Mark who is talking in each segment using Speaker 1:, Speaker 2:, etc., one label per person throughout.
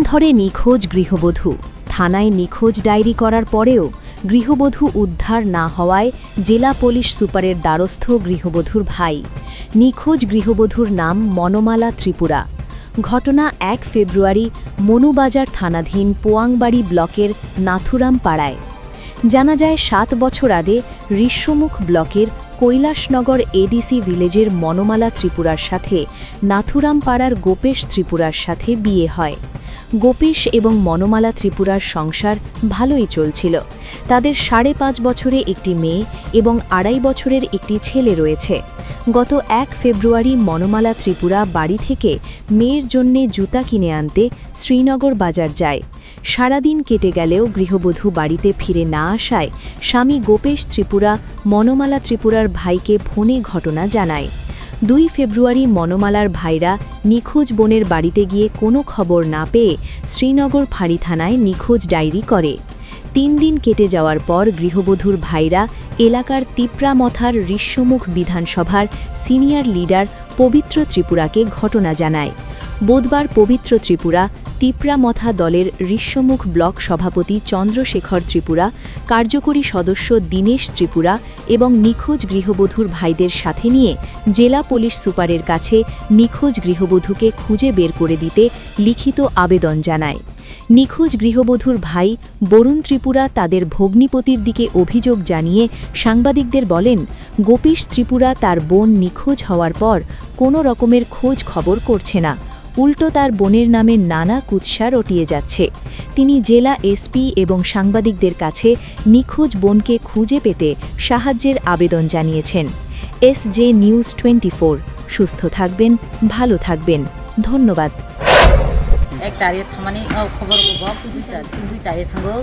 Speaker 1: ধরে নিখোঁজ গৃহবধূ। থানায় নিখোঁজ ডায়েরি করার পরেও গৃহবধূ উদ্ধার না হওয়ায় জেলা পুলিশ সুপারের দ্বারস্থ গৃহবধূর ভাই। নিখোঁজ গৃহবধূর নাম মনোমালা ত্রিপুরা। ঘটনা ১ ফেব্রুয়ারি মনুবাজার থানাধীন পোয়াংবাড়ি ব্লকের নাথুরাম পাড়ায়। জানা যায় ৭ বছর আগে ঋষ্যমুখ ব্লকের কৈলাসনগর এডিসি ভিলেজের মনোমালা ত্রিপুরার সাথে নাথুরাম পাড়ার গোপেশ ত্রিপুরার সাথে বিয়ে হয়। গোপেশ এবং মনোমালা ত্রিপুরার সংসার ভালোই চলছিল। তাদের ৫.৫ বছরে একটি মেয়ে এবং ২.৫ বছরের একটি ছেলে রয়েছে। গত ১ ফেব্রুয়ারি মনোমালা ত্রিপুরা বাড়ি থেকে মেয়ের জন্যে জুতা কিনে আনতে শ্রীনগর বাজার যায়। সারাদিন কেটে গেলেও গৃহবধূ বাড়িতে ফিরে না আসায় স্বামী গোপেশ ত্রিপুরা মনোমালা ত্রিপুরার ভাইকে ফোনে ঘটনা জানায়। ২ ফেব্রুয়ারি মনোমালার ভাইরা নিখোঁজ বোনের বাড়িতে গিয়ে কোনো খবর না পেয়ে শ্রীনগর ফাঁড়ি থানায় নিখোঁজ ডায়েরি করে। ৩ দিন কেটে যাওয়ার পর গৃহবধূর ভাইরা এলাকার তিপ্রামথার ঋষ্যমুখ বিধানসভার সিনিয়র লিডার পবিত্র ত্রিপুরাকে ঘটনা জানায়। বুধবার পবিত্র ত্রিপুরা তিপ্রামথা দলের ঋষ্যমুখ ব্লক সভাপতি চন্দ্রশেখর ত্রিপুরা, কার্যকরী সদস্য দীনেশ ত্রিপুরা এবং নিখোঁজ গৃহবধূর ভাইদের সাথে নিয়ে জেলা পুলিশ সুপারের কাছে নিখোঁজ গৃহবধূকে খুঁজে বের করে দিতে লিখিত আবেদন জানায়। নিখোঁজ গৃহবধূর ভাই বরুণ ত্রিপুরা তাদের ভগ্নিপতির দিকে অভিযোগ জানিয়ে সাংবাদিকদের বলেন, গোপীশ ত্রিপুরা তার বোন নিখোঁজ হওয়ার পর কোনো রকমের খোঁজ খবর করছে না, উল্টো তার বোনের নামে নানা কুৎসা রটিয়ে যাচ্ছে। তিনি জেলা এসপি এবং সাংবাদিকদের কাছে নিখোঁজ বোনকে খুঁজে পেতে সাহায্যের আবেদন জানিয়েছেন। SJ নিউজ 24, সুস্থ থাকবেন, ভালো থাকবেন। ধন্যবাদ।
Speaker 2: এক তারিখ থামানি খবর দুই তারিখ থাঙ্গো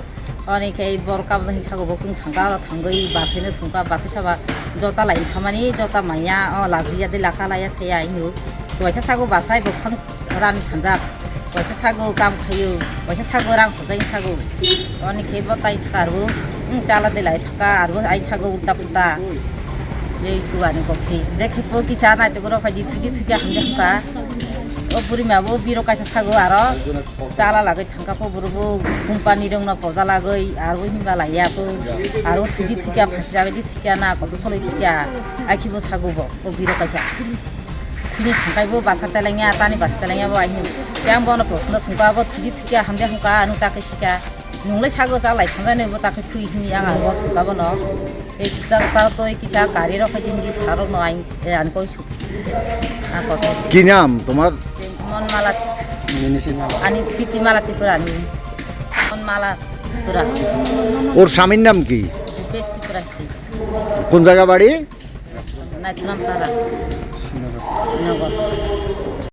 Speaker 2: অনেকে বড় কাম হিসাগো বকুং থাঙ্গা থাঙ্গই বাসেনো সুঙ্কা বাসে সাবা জতা লাइन থামানি জতা মাইয়া লাজিয়াদে লাখা লায়া সায়া ইनु বয়সা সাগো বাসাই বखां রান থানজাब বয়সা সাগো কাম খাयो বয়সা সাগো রাं খজাই সাগো অনেকে বতাই সারবো চালা দেলাই থাকা আরবো আই সাগো উল্টা পুল্টা এই সুয়ানি কক্সি দেখো কি চা নাই তো গরো ফাইদি থুকি হামদে হামকা ও বুড়িমাবো বিরো কাইসা সাগো আরো চালা লাগै থাঙ্কাপো বুড়বো কোম্পানি রংনা পজা লাগै আরবো হিমবা লাইयाबो आरो थुकिया फासि जाबायदि थुकिया ना कत सलै थुकिया आखिबो सागोबो ও বিরো কাইসা থুকি থাঙ্কাইবো বাসা তেলাইয়া তানি বাসা তেলাইयाबो आइनु यां बनो प्रश्न सुंकाबो थुकिया हामदे हामका नु ताके सिका नुंलै सागो जालाय थांगानैबो ताके थुइ हिनि आं आरो सुंकाबो न এই তা তো কিছা গাড়ি রাখা দিনকি সারো ন আইন আন কইছু
Speaker 3: কি নাম তোমার?
Speaker 2: মনমালা আনি পিতিমালা ত্রিপুরা নি মনমালা ত্রিপুরা।
Speaker 3: ওর স্বামীর নাম কি?
Speaker 2: বেশ ত্রিপুরা।
Speaker 3: কোন জায়গা বাড়ি?
Speaker 2: নাথুরাম পাড়া, শ্রীনগর।